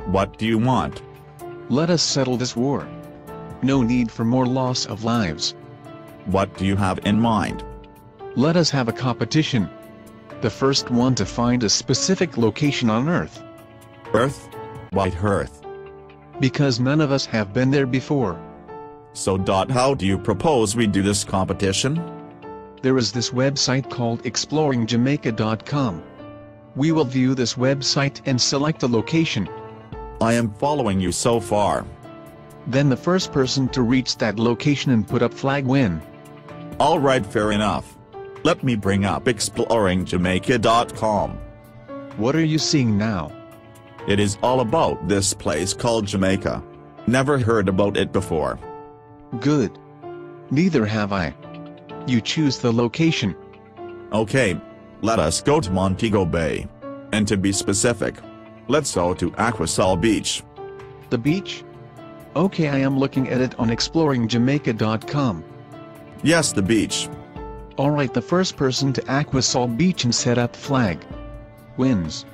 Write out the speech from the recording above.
What do you want? Let us settle this war. No need for more loss of lives. What do you have in mind? Let us have a competition. The first one to find a specific location on Earth. Earth? White Earth. Because none of us have been there before. So how do you propose we do this competition? There is this website called exploringjamaica.com. We will view this website and select a location. I am following you so far. Then the first person to reach that location and put up flag win. Alright, fair enough. Let me bring up exploringjamaica.com. What are you seeing now? It is all about this place called Jamaica. Never heard about it before. Good. Neither have I. You choose the location. Okay. Let us go to Montego Bay. And to be specific, let's go to Aquasol Beach. The beach? Okay, I am looking at it on exploringjamaica.com. Yes, the beach. Alright, the first person to Aquasol Beach and set up flag wins.